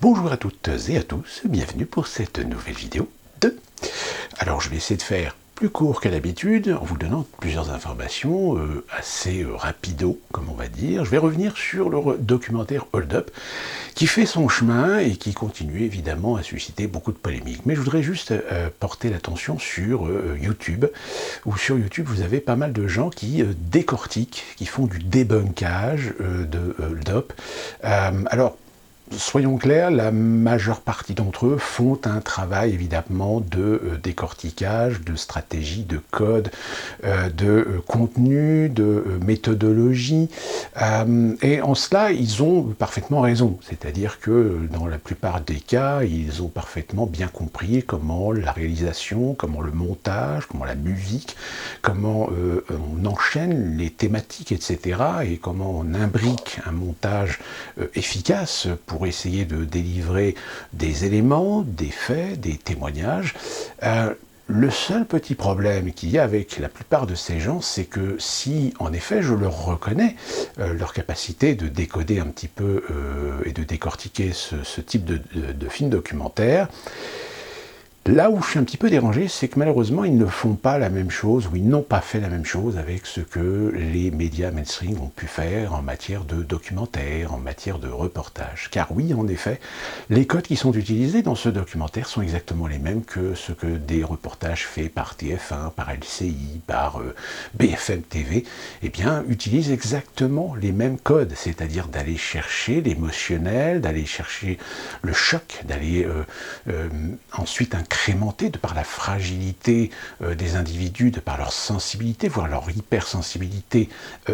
Bonjour à toutes et à tous, bienvenue pour cette nouvelle vidéo de... Alors je vais essayer de faire plus court qu'à l'habitude, en vous donnant plusieurs informations assez rapido, comme on va dire. Je vais revenir sur le documentaire Hold Up, qui fait son chemin et qui continue évidemment à susciter beaucoup de polémiques. Mais je voudrais juste porter l'attention sur YouTube, où sur YouTube vous avez pas mal de gens qui décortiquent, qui font du débunkage de Hold Up. Alors, soyons clairs, la majeure partie d'entre eux font un travail évidemment de décortiquage, de stratégie, de code, de contenu, de méthodologie. Et en cela, ils ont parfaitement raison. C'est-à-dire que dans la plupart des cas, ils ont parfaitement bien compris comment la réalisation, comment le montage, comment la musique, comment on enchaîne les thématiques, etc. et comment on imbrique un montage efficace pour essayer de délivrer des éléments, des faits, des témoignages. Le seul petit problème qu'il y a avec la plupart de ces gens, c'est que si, en effet, je leur reconnais leur capacité de décoder un petit peu et de décortiquer ce type de film documentaire, là où je suis un petit peu dérangé, c'est que malheureusement, ils ne font pas la même chose, ou ils n'ont pas fait la même chose avec ce que les médias mainstream ont pu faire en matière de documentaire, en matière de reportage. Car oui, en effet, les codes qui sont utilisés dans ce documentaire sont exactement les mêmes que ce que des reportages faits par TF1, par LCI, par BFM TV, eh bien, utilisent exactement les mêmes codes, c'est-à-dire d'aller chercher l'émotionnel, d'aller chercher le choc, d'aller ensuite incrémenté de par la fragilité des individus, de par leur sensibilité, voire leur hypersensibilité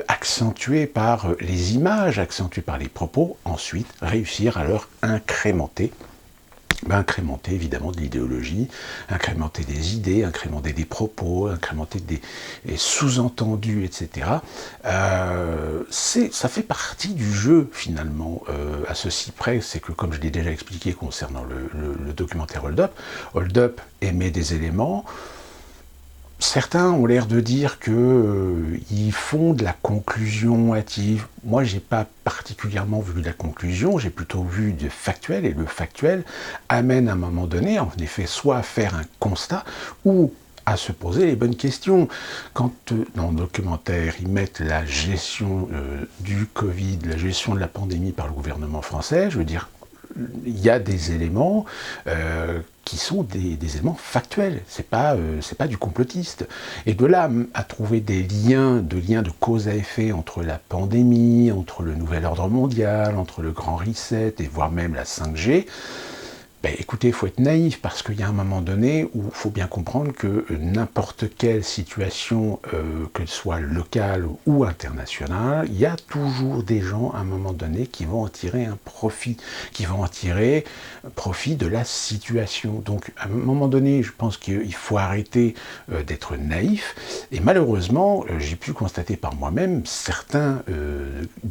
accentuée par les images, accentuée par les propos, ensuite réussir à leur incrémenter évidemment de l'idéologie, incrémenter des idées, incrémenter des propos, incrémenter des sous-entendus, etc. Ça fait partie du jeu finalement, à ceci près, c'est que comme je l'ai déjà expliqué concernant le documentaire Hold Up émet des éléments. Certains ont l'air de dire qu'ils font de la conclusion hâtive. Moi, j'ai pas particulièrement vu de la conclusion, j'ai plutôt vu du factuel, et le factuel amène à un moment donné, en effet, soit à faire un constat, ou à se poser les bonnes questions. Quand dans le documentaire, ils mettent la gestion du Covid, la gestion de la pandémie par le gouvernement français, je veux dire, il y a des éléments qui sont des éléments factuels, c'est pas du complotiste. Et de là à trouver des liens de cause à effet entre la pandémie, entre le nouvel ordre mondial, entre le grand reset et voire même la 5G, ben, écoutez, il faut être naïf parce qu'il y a un moment donné où il faut bien comprendre que n'importe quelle situation, qu'elle soit locale ou internationale, il y a toujours des gens à un moment donné qui vont en tirer un profit, qui vont en tirer profit de la situation. Donc à un moment donné, je pense qu'il faut arrêter d'être naïf. Et malheureusement, j'ai pu constater par moi-même certains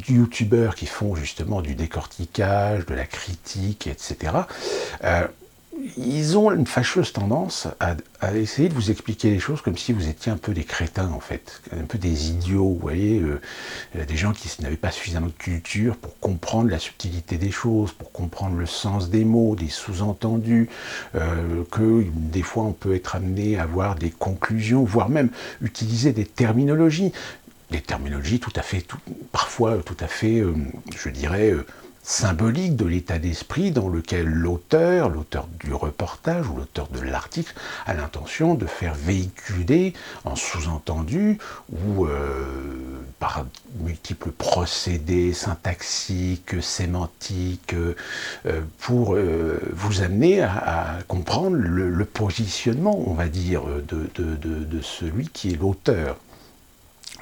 youtubeurs qui font justement du décortiquage, de la critique, etc. Ils ont une fâcheuse tendance à essayer de vous expliquer les choses comme si vous étiez un peu des crétins, en fait, un peu des idiots, vous voyez, des gens qui n'avaient pas suffisamment de culture pour comprendre la subtilité des choses, pour comprendre le sens des mots, des sous-entendus, que des fois on peut être amené à avoir des conclusions, voire même utiliser des terminologies tout à fait, parfois tout à fait, je dirais, symbolique de l'état d'esprit dans lequel l'auteur du reportage ou l'auteur de l'article a l'intention de faire véhiculer en sous-entendu ou par multiples procédés syntaxiques, sémantiques, pour vous amener à comprendre le positionnement, on va dire, de celui qui est l'auteur.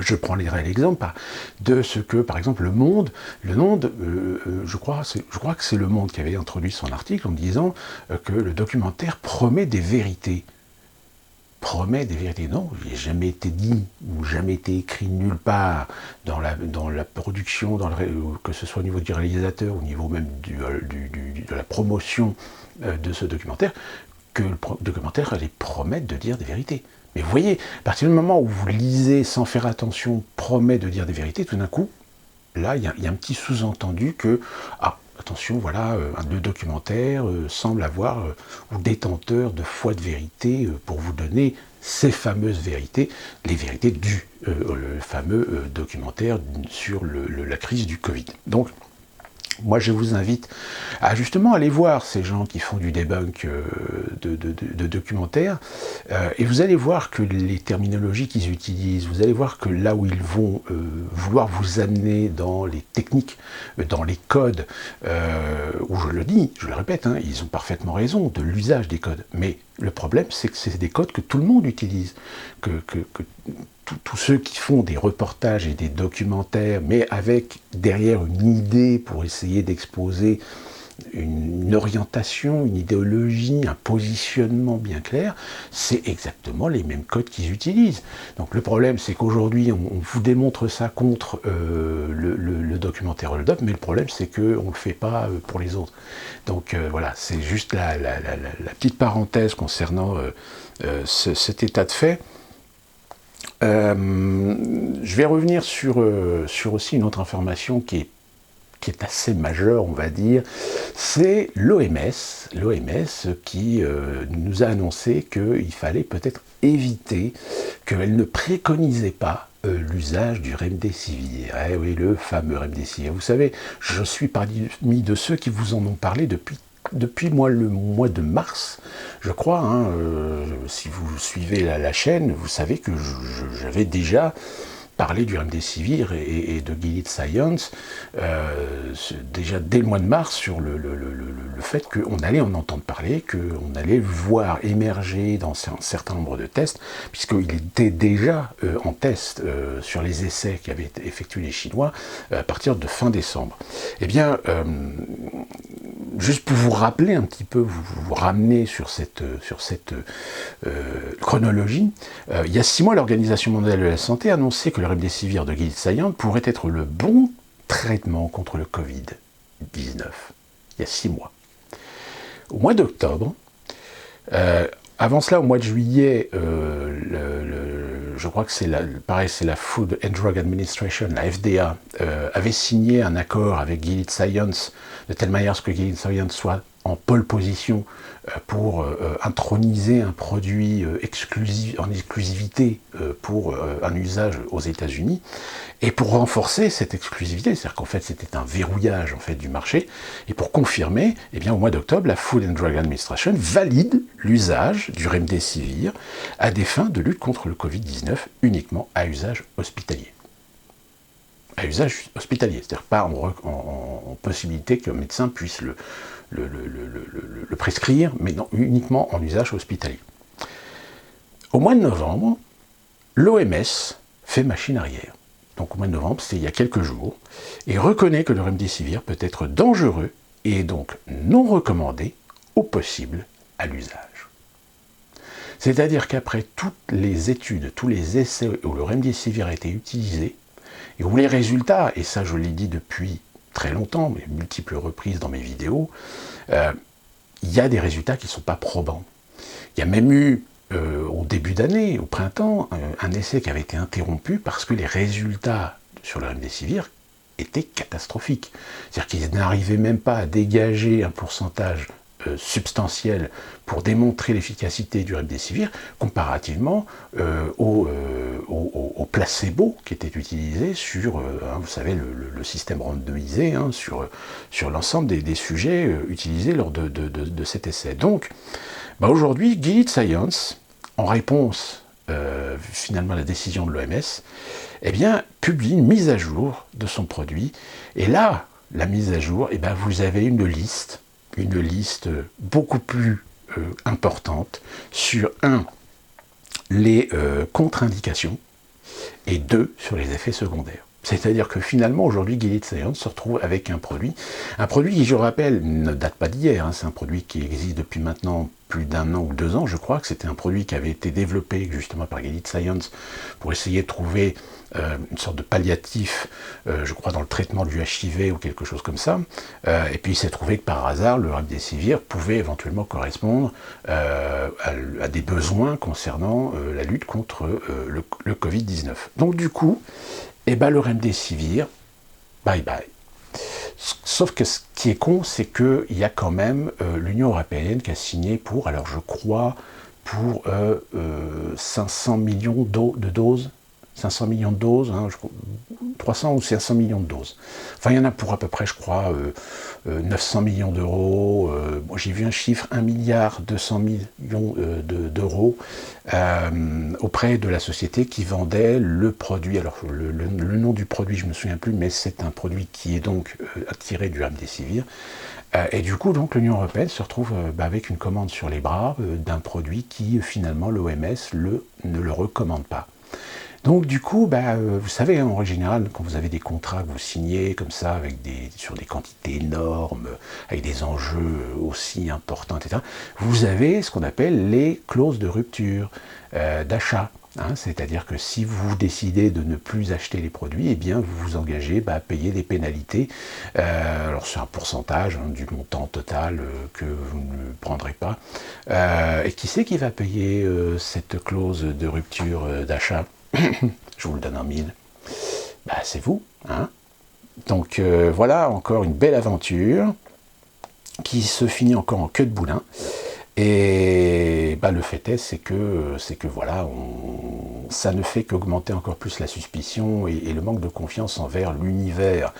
Je prends l'exemple de ce que, par exemple, Le Monde, je crois que c'est Le Monde qui avait introduit son article en disant que le documentaire promet des vérités. Promet des vérités. Non, il n'a jamais été dit ou jamais été écrit nulle part dans la production, que ce soit au niveau du réalisateur, au niveau même de la promotion de ce documentaire, que le documentaire allait promettre de dire des vérités. Mais vous voyez, à partir du moment où vous lisez sans faire attention, promet de dire des vérités, tout d'un coup, là, il y a un petit sous-entendu que, attention, voilà, le documentaire semble avoir, ou détenteur de foi de vérité pour vous donner ces fameuses vérités, les vérités du le fameux documentaire sur la crise du Covid. Donc, moi, je vous invite à justement aller voir ces gens qui font du debunk de documentaires, et vous allez voir que les terminologies qu'ils utilisent, vous allez voir que là où ils vont vouloir vous amener dans les techniques, dans les codes, où je le dis, je le répète, hein, ils ont parfaitement raison de l'usage des codes, mais le problème, c'est que c'est des codes que tout le monde utilise, que tous ceux qui font des reportages et des documentaires, mais avec derrière une idée pour essayer d'exposer une orientation, une idéologie, un positionnement bien clair, c'est exactement les mêmes codes qu'ils utilisent. Donc le problème, c'est qu'aujourd'hui, on vous démontre ça contre le documentaire Hold Up, mais le problème, c'est qu'on ne le fait pas pour les autres. Donc voilà, c'est juste la petite parenthèse concernant cet état de fait. Je vais revenir sur aussi une autre information qui est assez majeure, on va dire. C'est l'OMS qui nous a annoncé qu'il fallait peut-être éviter, qu'elle ne préconisait pas l'usage du Remdesivir. Eh oui, le fameux Remdesivir. Vous savez, je suis parmi de ceux qui vous en ont parlé depuis le mois de mars, je crois, hein, si vous suivez la chaîne, vous savez que j'avais déjà parlé du Remdesivir et de Gilead Sciences, déjà dès le mois de mars, sur le fait qu'on allait en entendre parler, qu'on allait voir émerger dans un certain nombre de tests, puisqu'il était déjà en test sur les essais qu'avaient effectués les Chinois à partir de fin décembre. Eh bien, juste pour vous rappeler un petit peu, vous ramener sur cette chronologie, il y a 6 mois, l'Organisation mondiale de la santé a annoncé que le Remdesivir de Gilead Sciences pourrait être le bon traitement contre le Covid-19. Il y a 6 mois. Au mois d'octobre, avant cela, au mois de juillet, je crois que c'est la Food and Drug Administration, la FDA, avait signé un accord avec Gilead Sciences, de telle manière que Gilead Sciences soit en pole position pour introniser un produit en exclusivité pour un usage aux États-Unis, et pour renforcer cette exclusivité, c'est-à-dire qu'en fait c'était un verrouillage en fait du marché, et pour confirmer, eh bien au mois d'octobre, la Food and Drug Administration valide l'usage du Remdesivir à des fins de lutte contre le Covid-19 uniquement à usage hospitalier. À usage hospitalier, c'est-à-dire pas en possibilité qu'un médecin puisse le prescrire, mais non, uniquement en usage hospitalier. Au mois de novembre, l'OMS fait machine arrière. Donc au mois de novembre, c'est il y a quelques jours, et reconnaît que le Remdesivir peut être dangereux et donc non recommandé au possible à l'usage. C'est-à-dire qu'après toutes les études, tous les essais où le Remdesivir a été utilisé, et où les résultats, et ça je l'ai dit depuis très longtemps, mais multiples reprises dans mes vidéos, il y a des résultats qui ne sont pas probants. Il y a même eu, au début d'année, au printemps, un essai qui avait été interrompu parce que les résultats sur le Remdesivir étaient catastrophiques. C'est-à-dire qu'ils n'arrivaient même pas à dégager un pourcentage substantiel pour démontrer l'efficacité du Remdesivir comparativement au placebo qui était utilisé sur, vous savez, le système randomisé, hein, sur l'ensemble des sujets utilisés lors de cet essai. Donc, aujourd'hui, Gilead Sciences, en réponse finalement à la décision de l'OMS, eh bien, publie une mise à jour de son produit. Et là, la mise à jour, eh bien, vous avez une liste beaucoup plus importante sur 1, les contre-indications, et 2, sur les effets secondaires. C'est-à-dire que finalement, aujourd'hui, Gilead Sciences se retrouve avec un produit qui, je rappelle, ne date pas d'hier, hein, c'est un produit qui existe depuis maintenant plus d'1 an ou 2 ans, je crois, que c'était un produit qui avait été développé justement par Gilead Sciences pour essayer de trouver une sorte de palliatif, je crois, dans le traitement du HIV ou quelque chose comme ça, et puis il s'est trouvé que par hasard, le Remdesivir pouvait éventuellement correspondre à des besoins concernant la lutte contre le Covid-19. Donc du coup, le Remdesivir, bye bye. Sauf que ce qui est con, c'est qu'il y a quand même l'Union européenne qui a signé pour, alors je crois, pour 500 millions de doses, 500 millions de doses, hein, 300 ou 500 millions de doses. Enfin, il y en a pour à peu près, je crois, 900 millions d'euros. Bon, j'ai vu un chiffre, 1 milliard 200 millions d'euros auprès de la société qui vendait le produit. Alors, le nom du produit, je ne me souviens plus, mais c'est un produit qui est donc tiré du remdesivir. Et du coup, donc, l'Union européenne se retrouve avec une commande sur les bras d'un produit qui, finalement, l'OMS ne le recommande pas. Donc du coup, vous savez, en règle générale, quand vous avez des contrats que vous signez comme ça, sur des quantités énormes, avec des enjeux aussi importants, etc., vous avez ce qu'on appelle les clauses de rupture d'achat. Hein, c'est-à-dire que si vous décidez de ne plus acheter les produits, eh bien vous vous engagez à payer des pénalités. Alors c'est un pourcentage du montant total que vous ne prendrez pas. Et qui c'est qui va payer cette clause de rupture d'achat? Je vous le donne en mille. C'est vous. Hein, donc voilà encore une belle aventure qui se finit encore en queue de boudin. Et le fait est, c'est que voilà, ça ne fait qu'augmenter encore plus la suspicion et le manque de confiance envers l'univers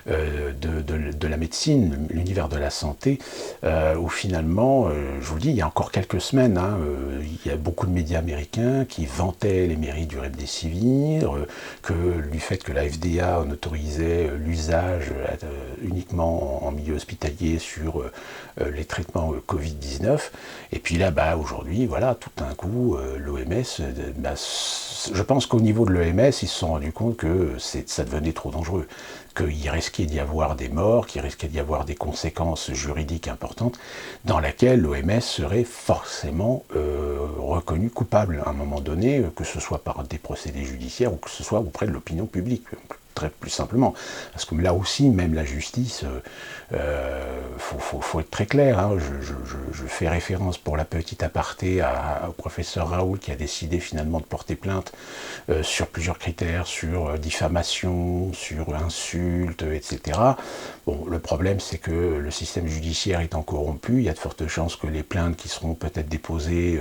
de la médecine, l'univers de la santé, où finalement, je vous le dis, il y a encore quelques semaines, il y a beaucoup de médias américains qui vantaient les mérites du remdesivir, du fait que la FDA en autorisait l'usage uniquement en milieu hospitalier sur les traitements Covid-19. Et puis là, aujourd'hui, voilà, tout d'un coup, l'OMS, je pense qu'au niveau de l'OMS, ils se sont rendus compte que ça devenait trop dangereux, qu'il risquait d'y avoir des morts, qu'il risquait d'y avoir des conséquences juridiques importantes, dans lesquelles l'OMS serait forcément reconnue coupable à un moment donné, que ce soit par des procédés judiciaires ou que ce soit auprès de l'opinion publique. Très plus simplement, parce que là aussi, même la justice, faut être très clair. Hein. Je fais référence pour la petite aparté au professeur Raoult qui a décidé finalement de porter plainte sur plusieurs critères, sur diffamation, sur insulte, etc. Bon, le problème, c'est que le système judiciaire étant corrompu, il y a de fortes chances que les plaintes qui seront peut-être déposées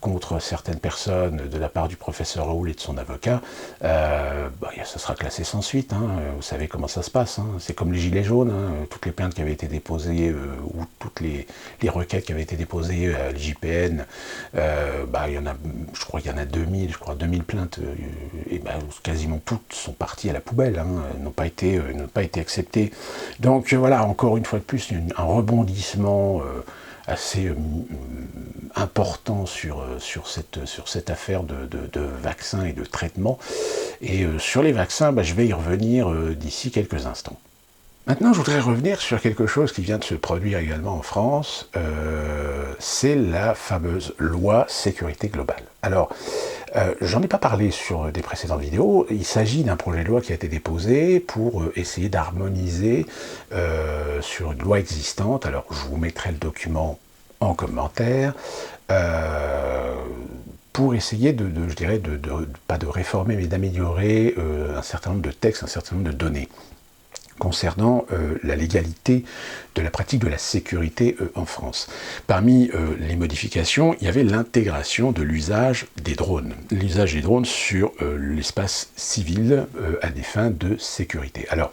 contre certaines personnes de la part du professeur Raoult et de son avocat, ça sera classé sans suite. Hein. Vous savez comment ça se passe. Hein. C'est comme les gilets jaunes. Hein. Toutes les plaintes qui avaient été déposées ou toutes les requêtes qui avaient été déposées à l'IJPN, il y en a, je crois qu'il y en a 2000 plaintes, et quasiment toutes sont parties à la poubelle, hein, n'ont pas été acceptées. Donc voilà, encore une fois de plus, un rebondissement assez important sur cette affaire de vaccins et de traitements. Et sur les vaccins, je vais y revenir d'ici quelques instants. Maintenant, je voudrais revenir sur quelque chose qui vient de se produire également en France, c'est la fameuse loi sécurité globale. Alors, j'en ai pas parlé sur des précédentes vidéos, il s'agit d'un projet de loi qui a été déposé pour essayer d'harmoniser sur une loi existante. Alors, je vous mettrai le document en commentaire, pour essayer pas de réformer, mais d'améliorer un certain nombre de textes, un certain nombre de données concernant la légalité de la pratique de la sécurité en France. Parmi les modifications, il y avait l'intégration de l'usage des drones. L'usage des drones sur l'espace civil à des fins de sécurité. Alors,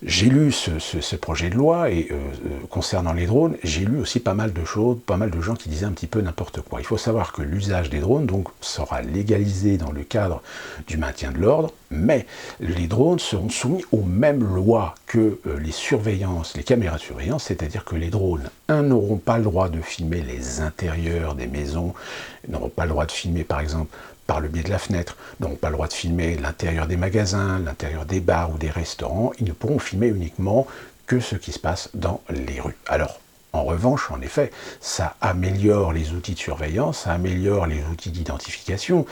j'ai lu ce projet de loi et concernant les drones, j'ai lu aussi pas mal de choses, pas mal de gens qui disaient un petit peu n'importe quoi. Il faut savoir que l'usage des drones donc sera légalisé dans le cadre du maintien de l'ordre, mais les drones seront soumis aux mêmes lois que les caméras de surveillance, c'est-à-dire que les drones, n'auront pas le droit de filmer les intérieurs des maisons, n'auront pas le droit de filmer par exemple par le biais de la fenêtre, n'auront pas le droit de filmer l'intérieur des magasins, l'intérieur des bars ou des restaurants, ils ne pourront filmer uniquement que ce qui se passe dans les rues. Alors, en revanche, en effet, ça améliore les outils de surveillance, ça améliore les outils d'identification,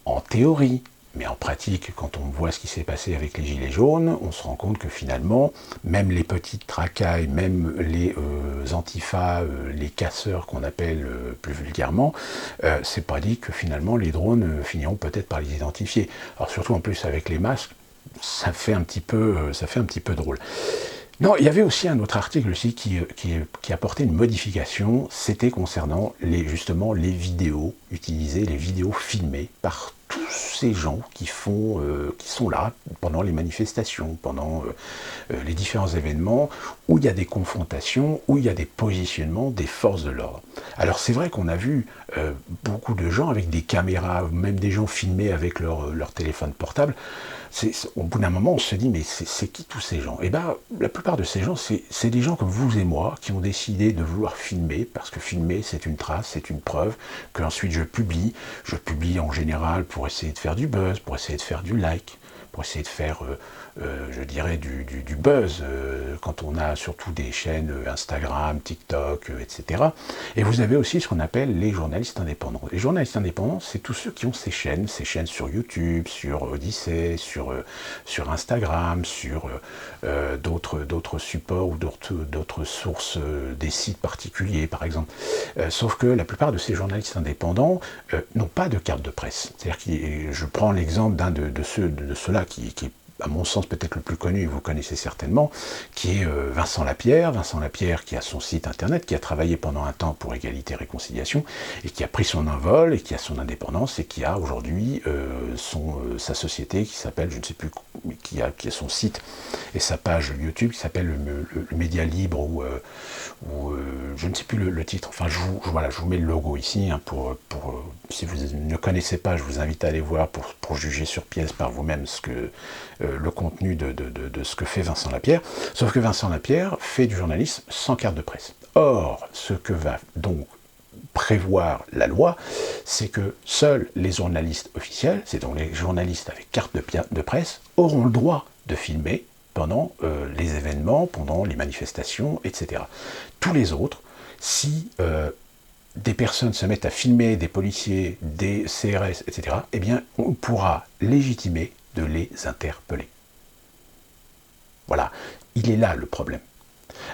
en théorie. Mais en pratique, quand on voit ce qui s'est passé avec les gilets jaunes, on se rend compte que finalement, même les petites tracailles, même les antifas, les casseurs qu'on appelle plus vulgairement, c'est pas dit que finalement les drones finiront peut-être par les identifier. Alors surtout en plus avec les masques, ça fait un petit peu drôle. Non, il y avait aussi un autre article aussi qui apportait une modification, c'était concernant justement les vidéos utilisées, les vidéos filmées par tous ces gens qui sont là pendant les manifestations, pendant les différents événements où il y a des confrontations, où il y a des positionnements des forces de l'ordre. Alors c'est vrai qu'on a vu beaucoup de gens avec des caméras, même des gens filmés avec leur téléphone portable. Au bout d'un moment, on se dit, mais c'est qui tous ces gens? Eh bien, la plupart de ces gens, c'est des gens comme vous et moi qui ont décidé de vouloir filmer, parce que filmer, c'est une trace, c'est une preuve, que ensuite je publie. Je publie en général pour essayer de faire du buzz, pour essayer de faire du like, pour essayer de faire, je dirais, du buzz, quand on a surtout des chaînes Instagram, TikTok, etc. Et vous avez aussi ce qu'on appelle les journalistes indépendants. Les journalistes indépendants, c'est tous ceux qui ont ces chaînes sur YouTube, sur Odyssée, sur Instagram, sur d'autres supports ou d'autres sources, des sites particuliers, par exemple. Sauf que la plupart de ces journalistes indépendants n'ont pas de carte de presse. C'est-à-dire que je prends l'exemple d'un de ceux-là qui est à mon sens peut-être le plus connu, vous connaissez certainement, qui est Vincent Lapierre. Vincent Lapierre qui a son site internet, qui a travaillé pendant un temps pour Égalité et Réconciliation, et qui a pris son envol, et qui a son indépendance, et qui a aujourd'hui sa société qui s'appelle, je ne sais plus, qui a son site et sa page YouTube qui s'appelle le Média Libre, ou je ne sais plus le titre, enfin je vous mets le logo ici, hein, si vous ne connaissez pas, je vous invite à aller voir pour juger sur pièce par vous-même le contenu de ce que fait Vincent Lapierre, sauf que Vincent Lapierre fait du journalisme sans carte de presse. Or, ce que va donc prévoir la loi, c'est que seuls les journalistes officiels, c'est donc les journalistes avec carte de presse, auront le droit de filmer pendant les événements, pendant les manifestations, etc. Tous les autres, si des personnes se mettent à filmer des policiers, des CRS, etc., eh bien, on pourra légitimer de les interpeller. Voilà, il est là le problème.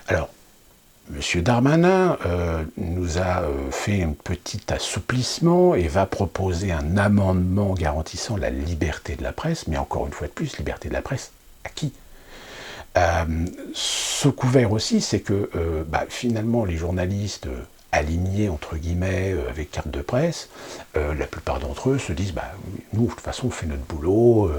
Alors, M. Darmanin nous a fait un petit assouplissement et va proposer un amendement garantissant la liberté de la presse, mais encore une fois de plus, liberté de la presse à qui? Sous couvert aussi, c'est que finalement les journalistes alignés entre guillemets avec carte de presse, la plupart d'entre eux se disent nous de toute façon on fait notre boulot,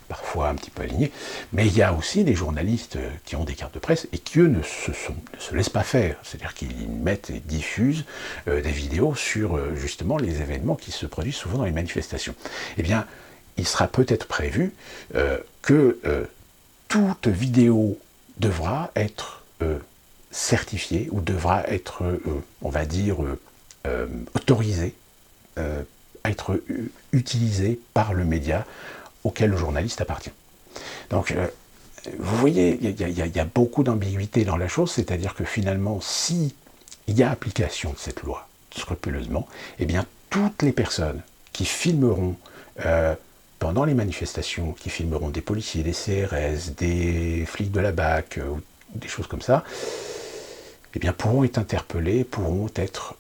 parfois un petit peu alignés, mais il y a aussi des journalistes qui ont des cartes de presse et qui eux ne se laissent pas faire, c'est-à-dire qu'ils mettent et diffusent des vidéos sur justement les événements qui se produisent souvent dans les manifestations. Eh bien, il sera peut-être prévu que toute vidéo devra être certifiée ou devra être, on va dire, autorisée à être utilisée par le média auquel le journaliste appartient. Donc, vous voyez, il y a beaucoup d'ambiguïté dans la chose, c'est-à-dire que finalement, si il y a application de cette loi scrupuleusement, eh bien, toutes les personnes qui filmeront pendant les manifestations, qui filmeront des policiers, des CRS, des flics de la BAC, ou des choses comme ça, eh bien, pourront être interpellés, pourront être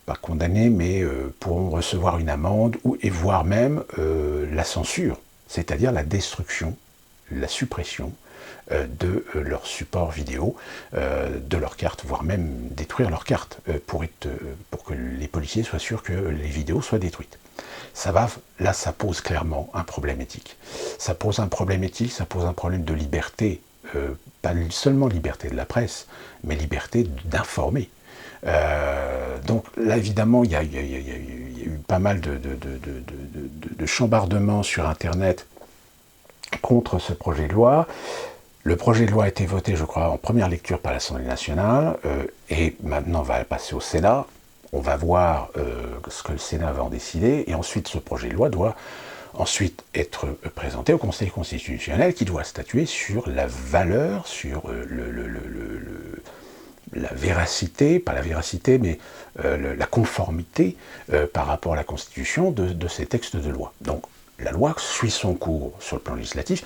pas condamnés, mais pourront recevoir une amende, et voire même la censure, c'est-à-dire la destruction, la suppression de leur support vidéo, de leur carte, voire même détruire leur carte, pour que les policiers soient sûrs que les vidéos soient détruites. Là, ça pose clairement un problème éthique. Ça pose un problème éthique, ça pose un problème de liberté, pas seulement liberté de la presse, mais liberté d'informer. Donc là, évidemment, il y a eu pas mal de chambardements sur Internet contre ce projet de loi. Le projet de loi a été voté, je crois, en première lecture par l'Assemblée nationale, et maintenant va passer au Sénat. On va voir ce que le Sénat va en décider, et ensuite ce projet de loi doit ensuite être présenté au Conseil constitutionnel, qui doit statuer sur la valeur, sur la véracité, pas la véracité, mais la conformité par rapport à la Constitution de ces textes de loi. Donc la loi suit son cours sur le plan législatif,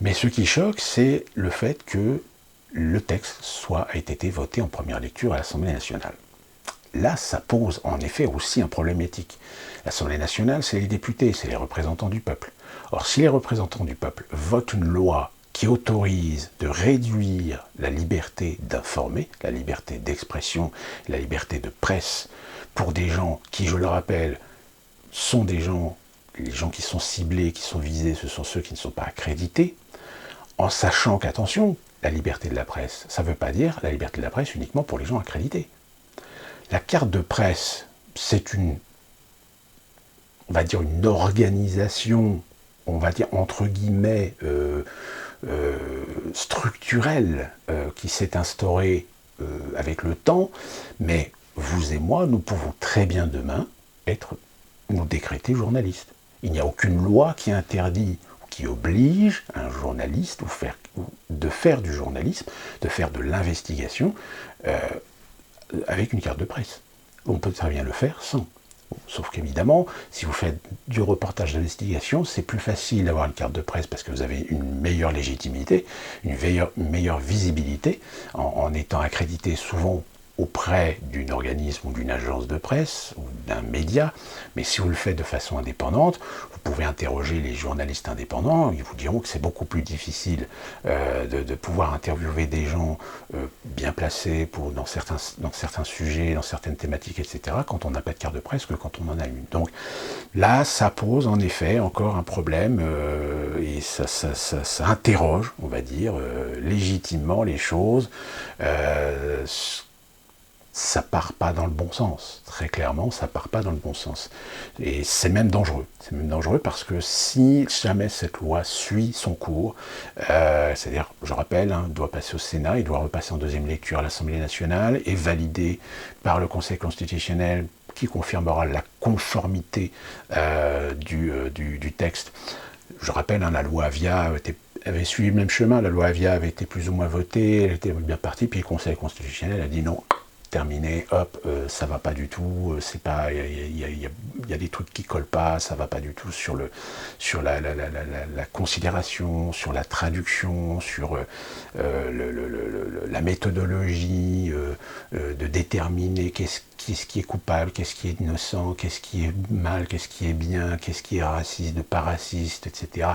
mais ce qui choque, c'est le fait que le texte ait été voté en première lecture à l'Assemblée nationale. là, ça pose en effet aussi un problème éthique. L'Assemblée nationale, c'est les députés, c'est les représentants du peuple. Or, si les représentants du peuple votent une loi qui autorise de réduire la liberté d'informer, la liberté d'expression, la liberté de presse, pour des gens qui, je le rappelle, sont des gens, les gens qui sont ciblés, qui sont visés, ce sont ceux qui ne sont pas accrédités, en sachant qu'attention, la liberté de la presse, ça ne veut pas dire la liberté de la presse uniquement pour les gens accrédités. La carte de presse, c'est une, on va dire, une organisation, on va dire entre guillemets, structurelle qui s'est instaurée avec le temps, mais vous et moi, nous pouvons très bien demain nous décréter journalistes. Il n'y a aucune loi qui interdit ou qui oblige un journaliste de faire du journalisme, de faire de l'investigation avec une carte de presse. On peut très bien le faire sans. Sauf qu'évidemment, si vous faites du reportage d'investigation, c'est plus facile d'avoir une carte de presse parce que vous avez une meilleure légitimité, une meilleure visibilité, en étant accrédité souvent auprès d'un organisme ou d'une agence de presse ou d'un média. Mais si vous le faites de façon indépendante, vous pouvez interroger les journalistes indépendants, ils vous diront que c'est beaucoup plus difficile de pouvoir interviewer des gens bien placés dans certains sujets, dans certaines thématiques, etc., quand on n'a pas de carte de presse que quand on en a une. Donc là, ça pose en effet encore un problème et ça interroge, on va dire, légitimement les choses. Ça part pas dans le bon sens. Très clairement, ça part pas dans le bon sens. Et c'est même dangereux. C'est même dangereux parce que si jamais cette loi suit son cours, c'est-à-dire, je rappelle, il doit passer au Sénat, il doit repasser en deuxième lecture à l'Assemblée nationale et validé par le Conseil constitutionnel qui confirmera la conformité du texte. Je rappelle, la loi Avia avait suivi le même chemin. La loi Avia avait été plus ou moins votée, elle était bien partie, puis le Conseil constitutionnel a dit non. Terminé, hop, ça va pas du tout, c'est pas, il y a des trucs qui collent pas, ça va pas du tout sur la considération, sur la traduction, sur la méthodologie de déterminer qu'est-ce qui est coupable, qu'est-ce qui est innocent, qu'est-ce qui est mal, qu'est-ce qui est bien, qu'est-ce qui est raciste, pas raciste, etc.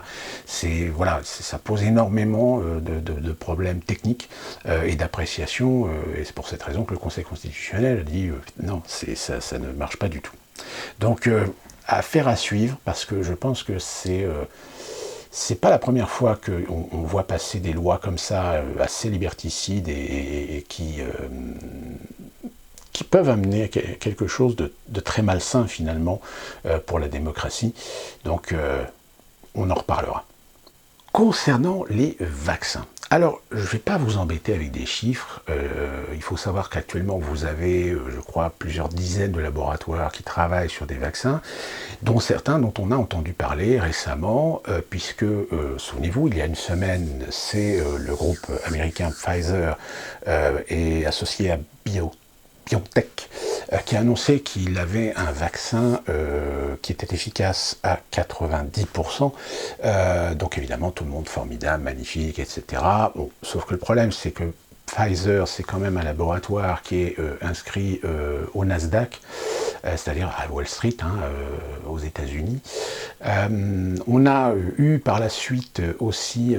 Ça pose énormément de problèmes techniques et d'appréciation, et c'est pour cette raison que le Conseil constitutionnel a dit non, ça ne marche pas du tout. Donc, affaire à suivre, parce que je pense que c'est pas la première fois qu'on voit passer des lois comme ça, assez liberticides et qui peuvent amener quelque chose de très malsain finalement pour la démocratie. Donc on en reparlera. Concernant les vaccins. Alors, je ne vais pas vous embêter avec des chiffres. Il faut savoir qu'actuellement, vous avez, je crois, plusieurs dizaines de laboratoires qui travaillent sur des vaccins, dont certains dont on a entendu parler récemment, puisque, souvenez-vous, il y a une semaine, c'est le groupe américain Pfizer et associé à BioNTech, qui a annoncé qu'il avait un vaccin qui était efficace à 90%. Donc évidemment, tout le monde formidable, magnifique, etc. Bon, sauf que le problème, c'est que Pfizer, c'est quand même un laboratoire qui est inscrit au Nasdaq, c'est-à-dire à Wall Street, aux États-Unis. On a eu par la suite aussi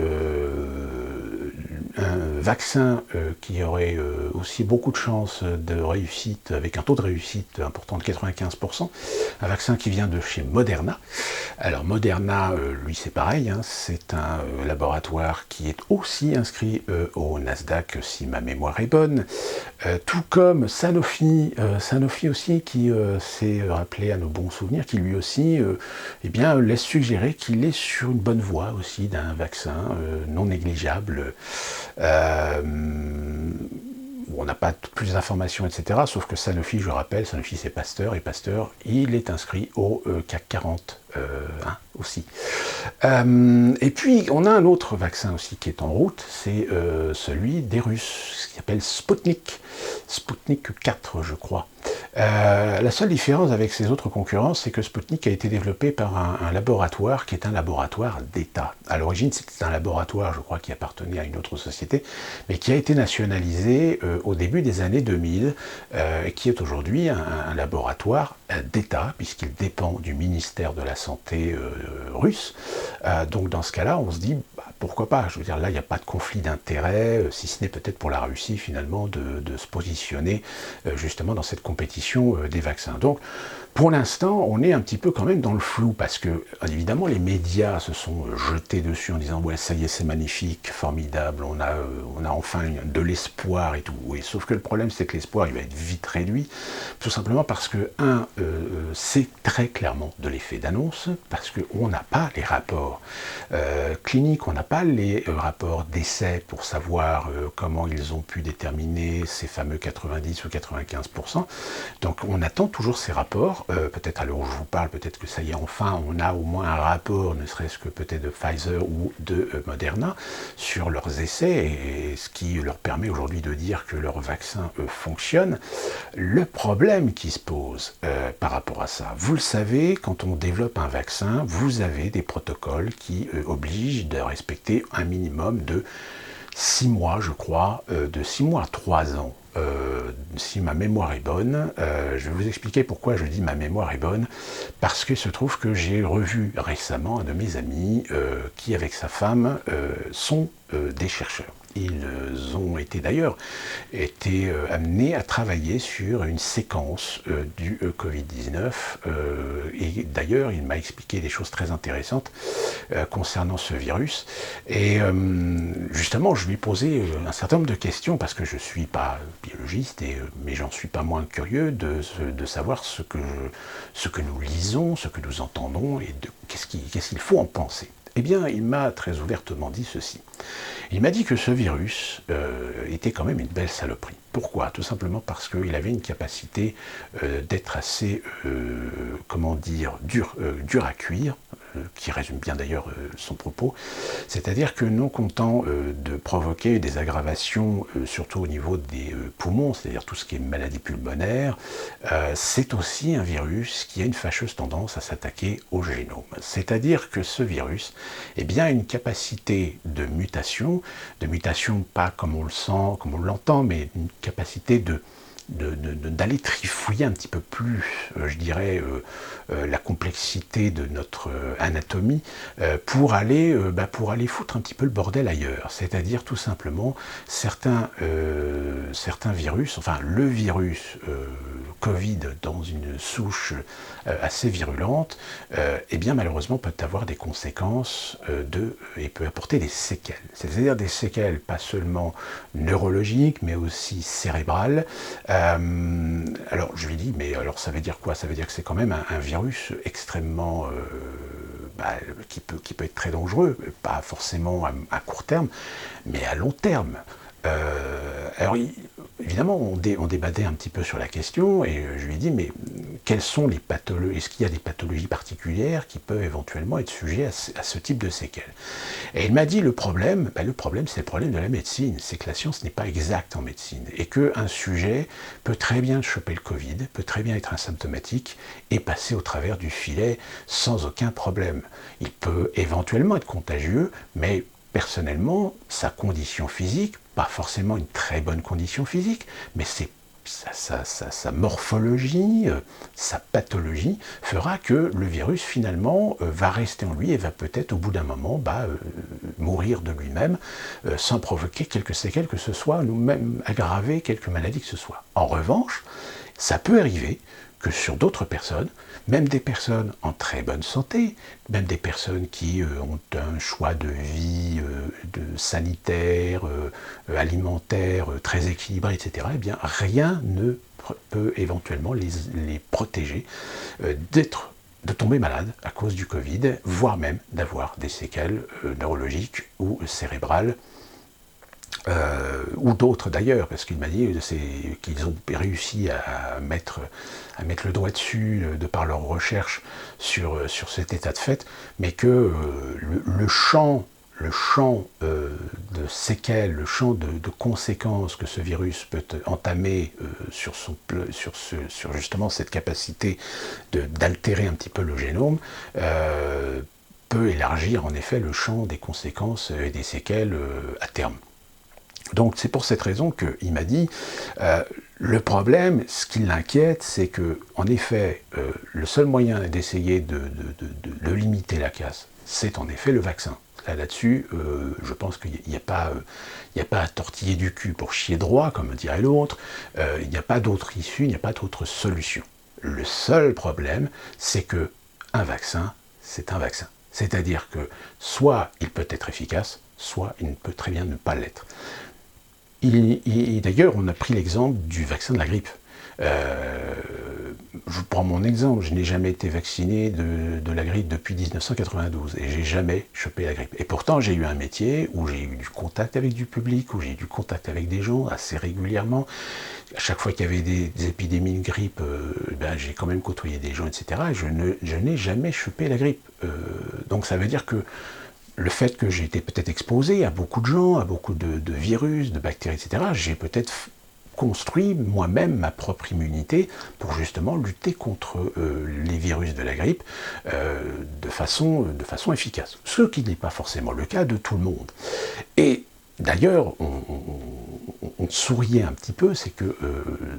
un vaccin qui aurait aussi beaucoup de chances de réussite, avec un taux de réussite important de 95%, un vaccin qui vient de chez Moderna. Alors Moderna, lui c'est pareil, c'est un laboratoire qui est aussi inscrit au Nasdaq, si ma mémoire est bonne, tout comme Sanofi, Sanofi aussi qui s'est rappelé à nos bons souvenirs, qui lui aussi laisse suggérer qu'il est sur une bonne voie aussi d'un vaccin non négligeable. On n'a pas plus d'informations, etc. Sauf que Sanofi, je rappelle, Sanofi c'est Pasteur, et Pasteur, il est inscrit au CAC 40 aussi. Et puis, on a un autre vaccin aussi qui est en route, c'est celui des Russes, qui s'appelle Sputnik 4, je crois. La seule différence avec ces autres concurrents, c'est que Sputnik a été développé par un laboratoire qui est un laboratoire d'État. À l'origine, c'était un laboratoire, je crois, qui appartenait à une autre société, mais qui a été nationalisé au début des années 2000, et qui est aujourd'hui un laboratoire d'État, puisqu'il dépend du ministère de la Santé russe. Donc dans ce cas-là, on se dit, pourquoi pas? Je veux dire, là, il n'y a pas de conflit d'intérêts, si ce n'est peut-être pour la Russie, finalement, de se positionner justement dans cette compétition des vaccins. Donc, pour l'instant, on est un petit peu quand même dans le flou, parce que, évidemment, les médias se sont jetés dessus en disant « Ouais, ça y est, c'est magnifique, formidable, on a enfin de l'espoir et tout. » Oui, sauf que le problème, c'est que l'espoir, il va être vite réduit, tout simplement parce que, c'est très clairement de l'effet d'annonce, parce qu'on n'a pas les rapports cliniques, on n'a pas les rapports d'essai pour savoir comment ils ont pu déterminer ces fameux 90 ou 95%. Donc on attend toujours ces rapports, peut-être à l'heure où je vous parle, peut-être que ça y est, enfin on a au moins un rapport, ne serait-ce que peut-être de Pfizer ou de Moderna, sur leurs essais, et ce qui leur permet aujourd'hui de dire que leur vaccin fonctionne. Le problème qui se pose par rapport à ça, vous le savez, quand on développe un vaccin, vous avez des protocoles qui obligent de respecter un minimum de 6 mois, je crois, de 6 mois à 3 ans. Si ma mémoire est bonne, je vais vous expliquer pourquoi je dis ma mémoire est bonne, parce qu'il se trouve que j'ai revu récemment un de mes amis qui, avec sa femme, sont des chercheurs. Ils ont été d'ailleurs amenés à travailler sur une séquence du Covid-19 et d'ailleurs il m'a expliqué des choses très intéressantes concernant ce virus et justement je lui ai posé un certain nombre de questions parce que je ne suis pas biologiste mais j'en suis pas moins curieux de savoir ce que nous lisons, ce que nous entendons et qu'est-ce qu'il faut en penser. Eh bien, il m'a très ouvertement dit ceci. Il m'a dit que ce virus était quand même une belle saloperie. Pourquoi? Tout simplement parce qu'il avait une capacité d'être assez, comment dire, dur à cuire, qui résume bien d'ailleurs son propos, c'est-à-dire que non content de provoquer des aggravations, surtout au niveau des poumons, c'est-à-dire tout ce qui est maladie pulmonaire, c'est aussi un virus qui a une fâcheuse tendance à s'attaquer au génome. C'est-à-dire que ce virus eh bien, a une capacité de mutation pas comme on le sent, comme on l'entend, mais une capacité d'aller trifouiller un petit peu plus, je dirais, la complexité de notre anatomie pour aller foutre un petit peu le bordel ailleurs. C'est-à-dire tout simplement certains virus, enfin le virus Covid dans une souche assez virulente, eh bien malheureusement peut avoir des conséquences et peut apporter des séquelles. C'est-à-dire des séquelles pas seulement neurologiques mais aussi cérébrales. Alors je lui dis, mais alors ça veut dire quoi? Ça veut dire que c'est quand même un virus extrêmement qui peut être très dangereux, pas forcément à court terme, mais à long terme. Alors évidemment, on débattait un petit peu sur la question et je lui ai dit, mais quelles sont les pathologies? Est-ce qu'il y a des pathologies particulières qui peuvent éventuellement être sujets à ce type de séquelles? Et il m'a dit, le problème, c'est le problème de la médecine, c'est que la science n'est pas exacte en médecine et qu'un sujet peut très bien choper le Covid, peut très bien être asymptomatique et passer au travers du filet sans aucun problème. Il peut éventuellement être contagieux, mais personnellement, sa condition physique, pas forcément une très bonne condition physique, mais c'est sa morphologie, sa pathologie fera que le virus finalement va rester en lui et va peut-être au bout d'un moment mourir de lui-même sans provoquer quelques séquelles que ce soit, ou même aggraver quelques maladies que ce soit. En revanche, ça peut arriver que sur d'autres personnes, même des personnes en très bonne santé, même des personnes qui ont un choix de vie sanitaire, alimentaire, très équilibré, etc., eh bien rien ne peut éventuellement les protéger de tomber malade à cause du Covid, voire même d'avoir des séquelles neurologiques ou cérébrales, ou d'autres d'ailleurs, parce qu'il m'a dit qu'ils ont réussi à mettre le doigt dessus de par leur recherche sur cet état de fait, mais que le champ le champ de séquelles, le champ de conséquences que ce virus peut entamer sur justement cette capacité d'altérer un petit peu le génome, peut élargir en effet le champ des conséquences et des séquelles à terme. Donc c'est pour cette raison qu'il m'a dit, le problème, ce qui l'inquiète, c'est que, en effet, le seul moyen d'essayer de limiter la casse, c'est en effet le vaccin. Là-dessus, je pense qu'il n'y a pas à tortiller du cul pour chier droit, comme dirait l'autre. Il n'y a pas d'autre issue, il n'y a pas d'autre solution. Le seul problème, c'est que un vaccin, c'est un vaccin. C'est-à-dire que soit il peut être efficace, soit il peut très bien ne pas l'être. D'ailleurs, on a pris l'exemple du vaccin de la grippe. Je prends mon exemple, je n'ai jamais été vacciné de la grippe depuis 1992 et j'ai jamais chopé la grippe. Et pourtant, j'ai eu un métier où j'ai eu du contact avec du public, où j'ai eu du contact avec des gens assez régulièrement. À chaque fois qu'il y avait des épidémies de grippe, j'ai quand même côtoyé des gens, etc. Et je n'ai jamais chopé la grippe. Donc ça veut dire que le fait que j'ai été peut-être exposé à beaucoup de gens, à beaucoup de virus, de bactéries, etc., j'ai peut-être construit moi-même ma propre immunité pour justement lutter contre les virus de la grippe de façon efficace. Ce qui n'est pas forcément le cas de tout le monde. Et d'ailleurs, on souriait un petit peu, c'est que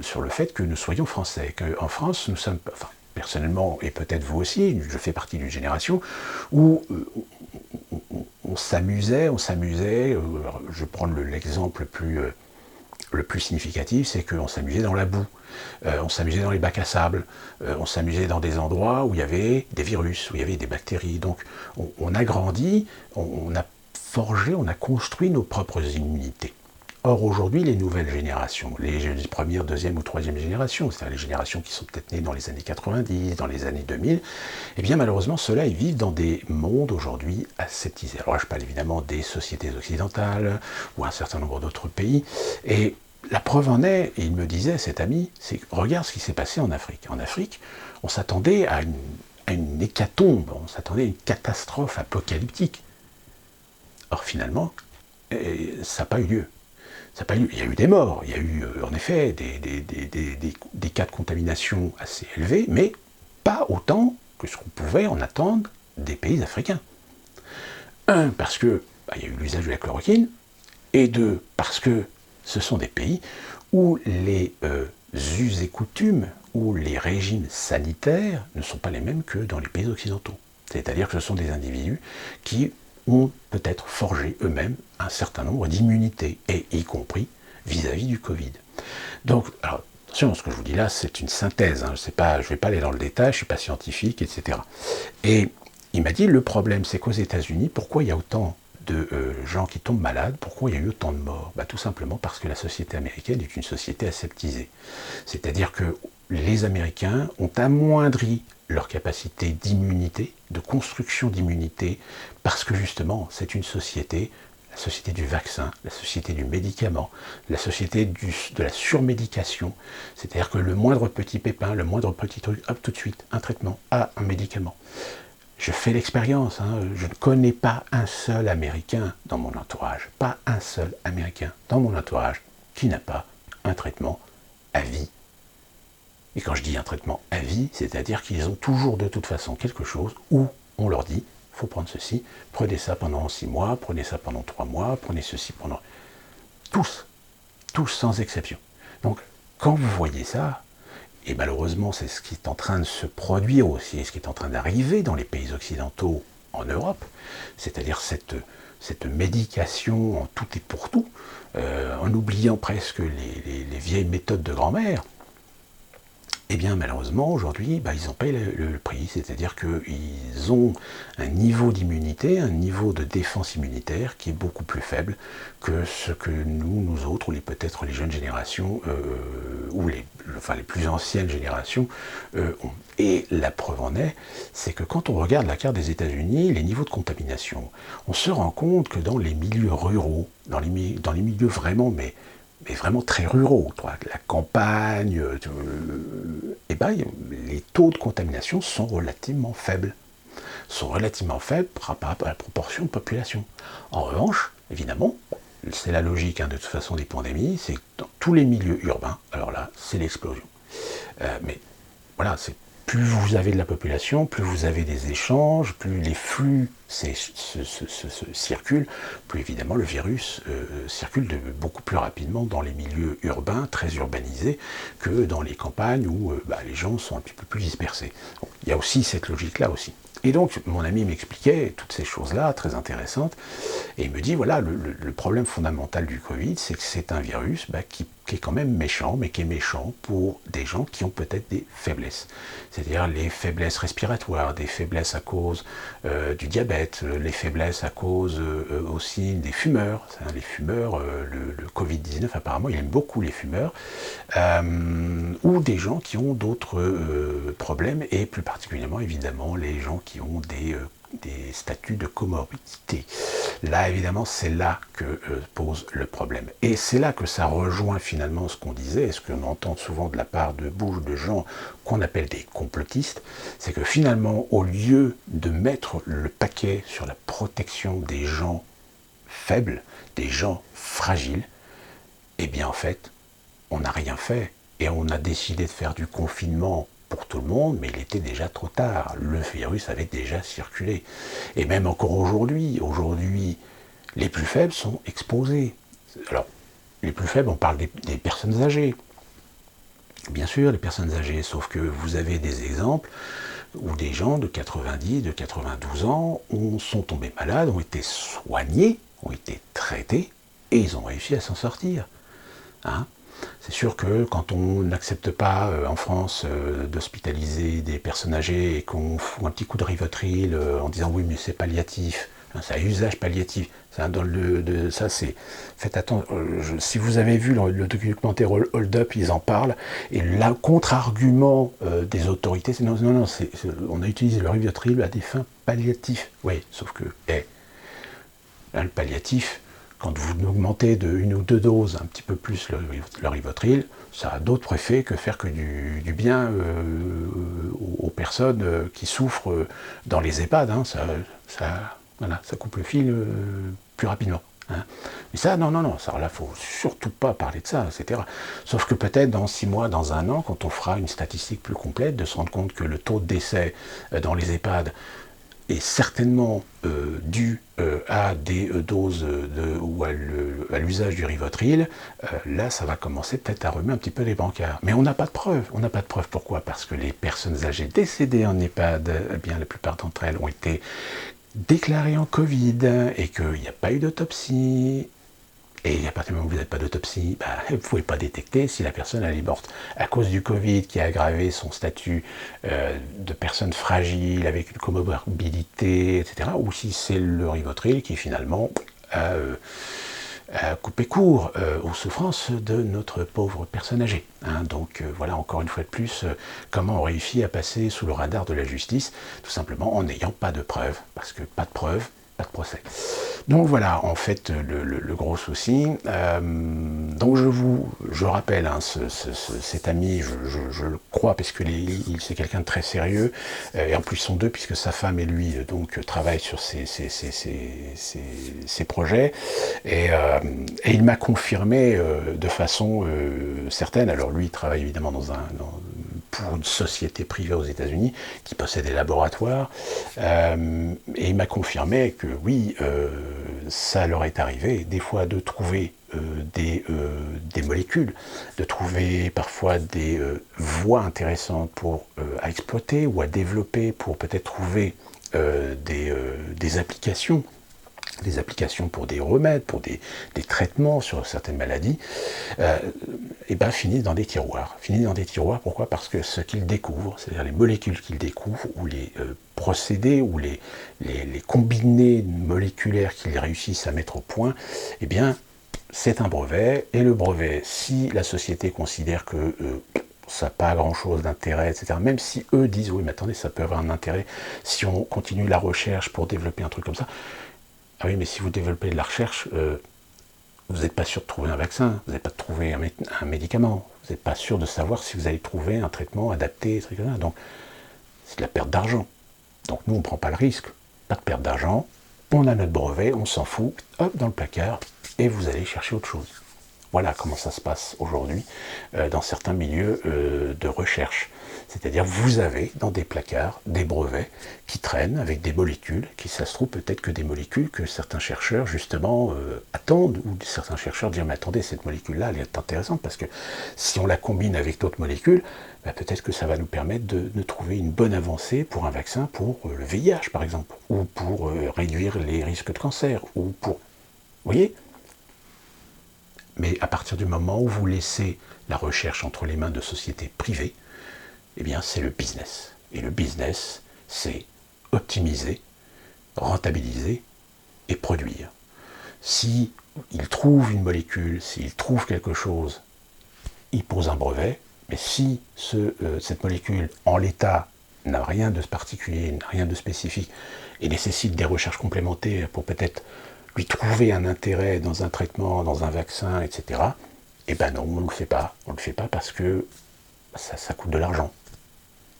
sur le fait que nous soyons français, qu'en France, nous sommes, enfin, personnellement, et peut-être vous aussi, je fais partie d'une génération où on s'amusait, je prends l'exemple le plus significatif, c'est qu'on s'amusait dans la boue, on s'amusait dans les bacs à sable, on s'amusait dans des endroits où il y avait des virus, où il y avait des bactéries. Donc on a grandi, on a forgé, on a construit nos propres immunités. Or aujourd'hui, les nouvelles générations, les premières, deuxième ou troisième générations, c'est-à-dire les générations qui sont peut-être nées dans les années 90, dans les années 2000, eh bien malheureusement, ceux-là, ils vivent dans des mondes aujourd'hui aseptisés. Alors là, je parle évidemment des sociétés occidentales ou un certain nombre d'autres pays. Et la preuve en est, et il me disait, cet ami, c'est regarde ce qui s'est passé en Afrique. En Afrique, on s'attendait à une hécatombe, on s'attendait à une catastrophe apocalyptique. Or finalement, ça n'a pas eu lieu. Il y a eu des morts, il y a eu en effet des cas de contamination assez élevés, mais pas autant que ce qu'on pouvait en attendre des pays africains. Un, parce que il y a eu l'usage de la chloroquine, et deux, parce que ce sont des pays où les us et coutumes, où les régimes sanitaires ne sont pas les mêmes que dans les pays occidentaux. C'est-à-dire que ce sont des individus qui ont peut-être forgé eux-mêmes un certain nombre d'immunités, et y compris vis-à-vis du Covid. Donc, alors, attention, ce que je vous dis là, c'est une synthèse, hein, je ne vais pas aller dans le détail, je ne suis pas scientifique, etc. Et il m'a dit, le problème, c'est qu'aux États-Unis, pourquoi il y a autant de gens qui tombent malades, pourquoi il y a eu autant de morts? Tout simplement parce que la société américaine est une société aseptisée. C'est-à-dire que les Américains ont amoindri leur capacité d'immunité, de construction d'immunité, parce que justement, c'est une société, la société du vaccin, la société du médicament, la société de la surmédication. C'est-à-dire que le moindre petit pépin, le moindre petit truc, hop, tout de suite, un traitement, un médicament. Je fais l'expérience, hein, je ne connais pas un seul Américain dans mon entourage, pas un seul Américain dans mon entourage qui n'a pas un traitement à vie. Et quand je dis un traitement à vie, c'est-à-dire qu'ils ont toujours de toute façon quelque chose où on leur dit, il faut prendre ceci, prenez ça pendant 6 mois, prenez ça pendant 3 mois, prenez ceci pendant... Tous sans exception. Donc, quand vous voyez ça, et malheureusement c'est ce qui est en train de se produire aussi, ce qui est en train d'arriver dans les pays occidentaux en Europe, c'est-à-dire cette médication en tout et pour tout, en oubliant presque les vieilles méthodes de grand-mère, eh bien malheureusement aujourd'hui ils en payent le prix, c'est-à-dire qu'ils ont un niveau d'immunité, un niveau de défense immunitaire qui est beaucoup plus faible que ce que nous autres, ou peut-être les jeunes générations, ou les plus anciennes générations ont. Et la preuve en est, c'est que quand on regarde la carte des États-Unis, les niveaux de contamination, on se rend compte que dans les milieux ruraux, dans les milieux vraiment, mais vraiment très ruraux, la campagne, les taux de contamination sont relativement faibles. sont relativement faibles par rapport à la proportion de population. En revanche, évidemment, c'est la logique de toute façon des pandémies, c'est que dans tous les milieux urbains, alors là, c'est l'explosion. Mais voilà, c'est plus vous avez de la population, plus vous avez des échanges, plus les flux circulent, plus évidemment le virus circule beaucoup plus rapidement dans les milieux urbains, très urbanisés, que dans les campagnes où les gens sont un petit peu plus dispersés. Donc, il y a aussi cette logique-là aussi. Et donc, mon ami m'expliquait toutes ces choses-là, très intéressantes, et il me dit, voilà, le problème fondamental du Covid, c'est que c'est un virus qui est quand même méchant, mais qui est méchant pour des gens qui ont peut-être des faiblesses. C'est-à-dire les faiblesses respiratoires, des faiblesses à cause du diabète, les faiblesses à cause aussi des fumeurs. Les fumeurs, le Covid-19, apparemment, il aime beaucoup les fumeurs, ou des gens qui ont d'autres problèmes, et plus particulièrement, évidemment, les gens qui ont des statuts de comorbidité. Là, évidemment, c'est là que pose le problème. Et c'est là que ça rejoint finalement ce qu'on disait, et ce qu'on entend souvent de la part de bouche de gens qu'on appelle des complotistes, c'est que finalement, au lieu de mettre le paquet sur la protection des gens faibles, des gens fragiles, eh bien en fait, on n'a rien fait. Et on a décidé de faire du confinement pour tout le monde, mais il était déjà trop tard. Le virus avait déjà circulé. Et même encore aujourd'hui, les plus faibles sont exposés. Alors, les plus faibles, on parle des personnes âgées. Bien sûr, les personnes âgées, sauf que vous avez des exemples où des gens de 90, de 92 ans sont tombés malades, ont été soignés, ont été traités, et ils ont réussi à s'en sortir. C'est sûr que quand on n'accepte pas en France d'hospitaliser des personnes âgées et qu'on fout un petit coup de Rivotril en disant oui mais c'est palliatif, c'est à usage palliatif, ça c'est... Faites attention, si vous avez vu le documentaire Hold Up, ils en parlent, et le contre-argument des autorités, c'est non, on a utilisé le Rivotril à des fins palliatives. Oui, sauf que, là, le palliatif, quand vous augmentez de 1 ou 2 doses un petit peu plus le Rivotril, ça a d'autres effets que faire que du bien aux personnes qui souffrent dans les EHPAD. Ça coupe le fil plus rapidement. Mais ça, non, ça, là, faut surtout pas parler de ça, etc. Sauf que peut-être dans 6 mois, dans 1 an, quand on fera une statistique plus complète, de se rendre compte que le taux de décès dans les EHPAD est certainement dû à des doses ou à l'usage du Rivotril, là ça va commencer peut-être à remuer un petit peu les brancards. Mais on n'a pas de preuves. On n'a pas de preuves. Pourquoi ? Parce que les personnes âgées décédées en EHPAD, bien la plupart d'entre elles ont été déclarées en Covid et qu'il n'y a pas eu d'autopsie. Et à partir du moment où vous n'avez pas d'autopsie, vous ne pouvez pas détecter si la personne elle est morte à cause du Covid qui a aggravé son statut de personne fragile avec une comorbidité, etc. Ou si c'est le Rivotril qui finalement a coupé court aux souffrances de notre pauvre personne âgée. Donc voilà encore une fois de plus comment on réussit à passer sous le radar de la justice, tout simplement en n'ayant pas de preuves, parce que pas de preuves, pas de procès. Donc voilà, en fait, le gros souci. Donc je rappelle, cet ami, je le crois, parce que c'est quelqu'un de très sérieux, et en plus ils sont deux, puisque sa femme et lui donc travaillent sur ces projets, et il m'a confirmé de façon certaine. Alors lui, il travaille évidemment pour une société privée aux États-Unis qui possède des laboratoires, et il m'a confirmé que oui, ça leur est arrivé des fois de trouver des molécules, de trouver parfois des voies intéressantes à exploiter ou à développer pour peut-être trouver des applications. Des applications pour des remèdes, pour des traitements sur certaines maladies, finissent dans des tiroirs. Pourquoi ? Parce que ce qu'ils découvrent, c'est-à-dire les molécules qu'ils découvrent, ou les procédés, ou les combinés moléculaires qu'ils réussissent à mettre au point, c'est un brevet, et le brevet, si la société considère que ça n'a pas grand-chose d'intérêt, etc., même si eux disent, oui, mais attendez, ça peut avoir un intérêt si on continue la recherche pour développer un truc comme ça. Ah oui, mais si vous développez de la recherche, vous n'êtes pas sûr de trouver un vaccin, vous n'êtes pas de trouver un médicament, vous n'êtes pas sûr de savoir si vous allez trouver un traitement adapté, etc. Donc, c'est de la perte d'argent. Donc nous, on ne prend pas le risque, pas de perte d'argent, on a notre brevet, on s'en fout, hop, dans le placard, et vous allez chercher autre chose. Voilà comment ça se passe aujourd'hui dans certains milieux de recherche. C'est-à-dire vous avez dans des placards des brevets qui traînent avec des molécules, qui ça se trouve peut-être que des molécules que certains chercheurs justement attendent, ou certains chercheurs disent mais attendez, cette molécule-là elle est intéressante parce que si on la combine avec d'autres molécules, bah, peut-être que ça va nous permettre de trouver une bonne avancée pour un vaccin pour le VIH par exemple, ou pour réduire les risques de cancer, ou pour... Vous voyez ? Mais à partir du moment où vous laissez la recherche entre les mains de sociétés privées, eh bien c'est le business. Et le business, c'est optimiser, rentabiliser et produire. Si il trouve une molécule, s'il trouve quelque chose, il pose un brevet, mais si cette molécule, en l'état, n'a rien de particulier, n'a rien de spécifique, et nécessite des recherches complémentaires pour peut-être lui trouver un intérêt dans un traitement, dans un vaccin, etc., eh ben non, on ne le fait pas. On ne le fait pas parce que ça coûte de l'argent.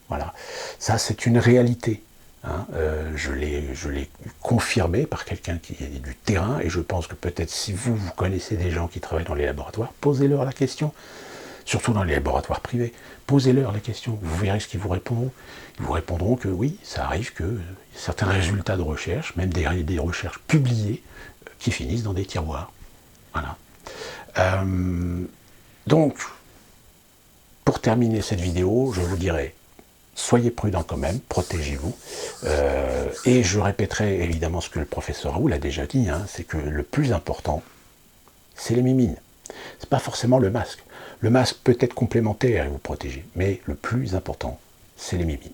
Voilà. Ça, c'est une réalité. Hein. Je l'ai confirmé par quelqu'un qui est du terrain, et je pense que peut-être si vous connaissez des gens qui travaillent dans les laboratoires, posez-leur la question. Surtout dans les laboratoires privés, posez-leur la question, vous verrez ce qu'ils vous répondront. Ils vous répondront que oui, ça arrive que certains résultats de recherche, même des recherches publiées, qui finissent dans des tiroirs. Voilà. Donc, pour terminer cette vidéo, je vous dirais, soyez prudents quand même, protégez-vous. Et je répéterai évidemment ce que le professeur Raoult a déjà dit, hein, c'est que le plus important, c'est les mimines. C'est pas forcément le masque. Le masque peut être complémentaire et vous protéger, mais le plus important, c'est les mimines.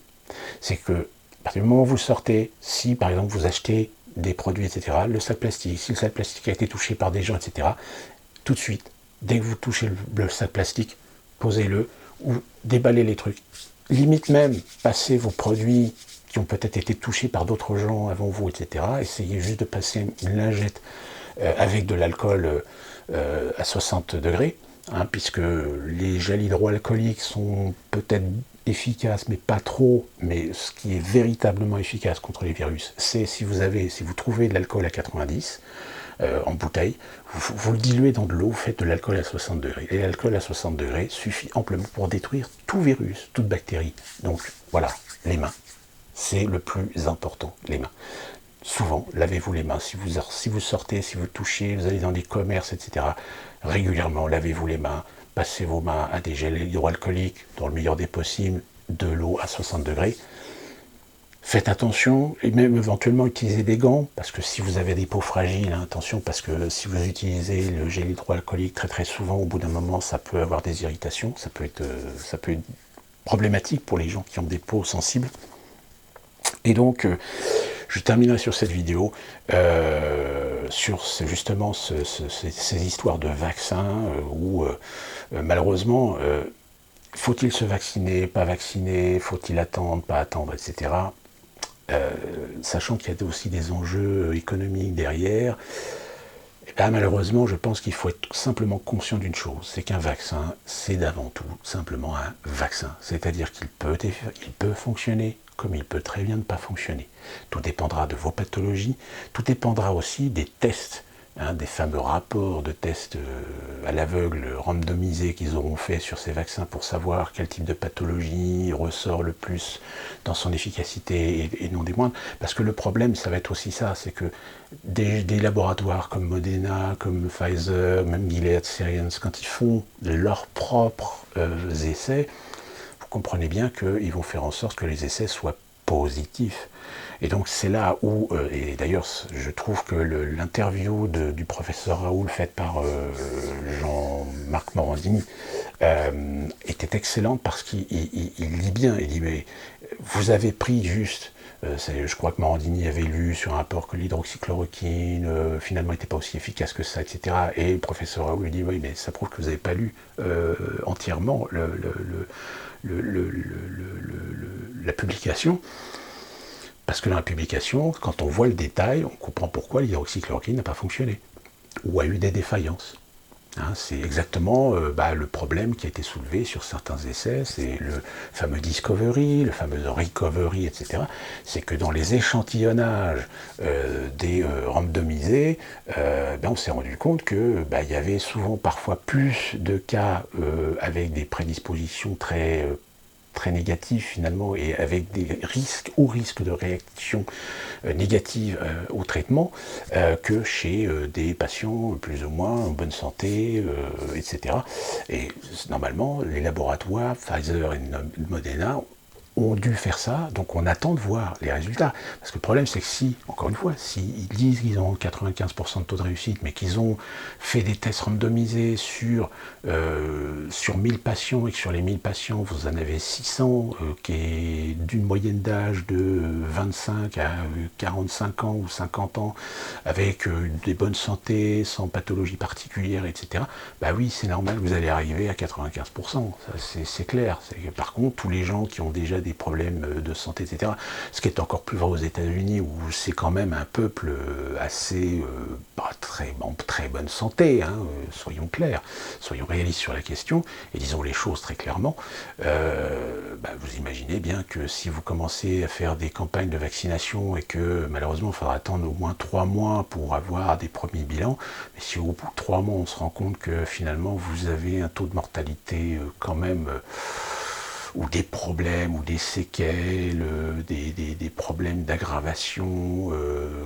C'est que, à partir du moment où vous sortez, si par exemple vous achetez des produits, etc., le sac plastique, si le sac plastique a été touché par des gens, etc., tout de suite, dès que vous touchez le sac plastique, posez-le ou déballez les trucs. Limite même, passez vos produits qui ont peut-être été touchés par d'autres gens avant vous, etc., essayez juste de passer une lingette avec de l'alcool à 60 degrés, hein, puisque les gels hydroalcooliques sont peut-être efficaces, mais pas trop. Mais ce qui est véritablement efficace contre les virus, c'est si vous trouvez de l'alcool à 90 en bouteille, vous le diluez dans de l'eau, vous faites de l'alcool à 60 degrés. Et l'alcool à 60 degrés suffit amplement pour détruire tout virus, toute bactérie. Donc voilà, les mains, c'est le plus important, les mains. Souvent, lavez-vous les mains. Si vous sortez, si vous touchez, vous allez dans des commerces, etc., régulièrement, lavez-vous les mains. Passez vos mains à des gels hydroalcooliques, dans le meilleur des possibles, de l'eau à 60 degrés. Faites attention, et même éventuellement utilisez des gants, parce que si vous avez des peaux fragiles, hein, attention, parce que si vous utilisez le gel hydroalcoolique très souvent, au bout d'un moment, ça peut avoir des irritations, ça peut être problématique pour les gens qui ont des peaux sensibles. Et donc, je terminerai sur cette vidéo sur justement ces histoires de vaccins où malheureusement, faut-il se vacciner, pas vacciner, faut-il attendre, pas attendre, etc. Sachant qu'il y a aussi des enjeux économiques derrière, et ben malheureusement, je pense qu'il faut être simplement conscient d'une chose, c'est qu'un vaccin, c'est d'avant tout simplement un vaccin. C'est-à-dire qu'il peut fonctionner, comme il peut très bien ne pas fonctionner. Tout dépendra de vos pathologies, tout dépendra aussi des tests, hein, des fameux rapports de tests à l'aveugle randomisés qu'ils auront fait sur ces vaccins pour savoir quel type de pathologie ressort le plus dans son efficacité et non des moindres. Parce que le problème, ça va être aussi ça, c'est que des laboratoires comme Moderna, comme Pfizer, même Gilead Sciences, quand ils font leurs propres essais, vous comprenez bien qu'ils vont faire en sorte que les essais soient positifs. Et donc c'est là où, et d'ailleurs je trouve que l'interview du professeur Raoult faite par Jean-Marc Morandini était excellente parce qu'il lit bien, il dit mais vous avez pris juste, je crois que Morandini avait lu sur un rapport que l'hydroxychloroquine finalement n'était pas aussi efficace que ça, etc. Et le professeur Raoult lui dit oui mais ça prouve que vous n'avez pas lu entièrement la publication. Parce que dans la publication, quand on voit le détail, on comprend pourquoi l'hydroxychloroquine n'a pas fonctionné, ou a eu des défaillances. Hein, c'est exactement le problème qui a été soulevé sur certains essais, c'est le fameux discovery, le fameux recovery, etc. C'est que dans les échantillonnages des randomisés, on s'est rendu compte que il y avait souvent parfois plus de cas avec des prédispositions très négatif finalement et avec des risques de réaction négative au traitement que chez des patients plus ou moins en bonne santé, etc. Et normalement, les laboratoires Pfizer et Moderna ont dû faire ça, donc on attend de voir les résultats. Parce que le problème, c'est que si, encore une fois, s'ils disent qu'ils ont 95% de taux de réussite, mais qu'ils ont fait des tests randomisés sur 1000 patients, et que sur les 1000 patients, vous en avez 600 qui est d'une moyenne d'âge de 25 à 45 ans ou 50 ans, avec des bonnes santé, sans pathologie particulière, etc., bah oui, c'est normal, vous allez arriver à 95%, c'est clair. Par contre, tous les gens qui ont déjà des problèmes de santé, etc., ce qui est encore plus vrai aux États-Unis, où c'est quand même un peuple assez très bonne santé, hein, soyons clairs, soyons réalistes sur la question, et disons les choses très clairement, vous imaginez bien que si vous commencez à faire des campagnes de vaccination et que malheureusement il faudra attendre au moins 3 mois pour avoir des premiers bilans, mais si au bout de 3 mois on se rend compte que finalement vous avez un taux de mortalité quand même ou des problèmes, ou des séquelles, des problèmes d'aggravation,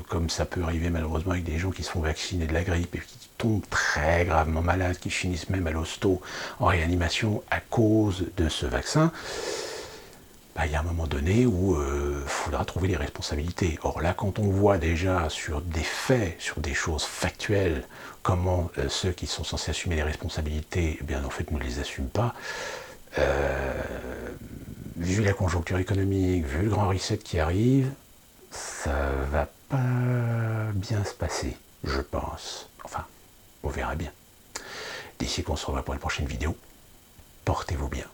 comme ça peut arriver malheureusement avec des gens qui se font vacciner de la grippe et qui tombent très gravement malades, qui finissent même à l'hosto en réanimation à cause de ce vaccin. Il y a un moment donné où il faudra trouver les responsabilités. Or là, quand on voit déjà sur des faits, sur des choses factuelles, comment ceux qui sont censés assumer les responsabilités, eh bien en fait ne les assument pas, vu la conjoncture économique, vu le grand reset qui arrive, ça va pas bien se passer, je pense. Enfin, on verra bien. D'ici qu'on se revoit pour la prochaine vidéo, portez-vous bien.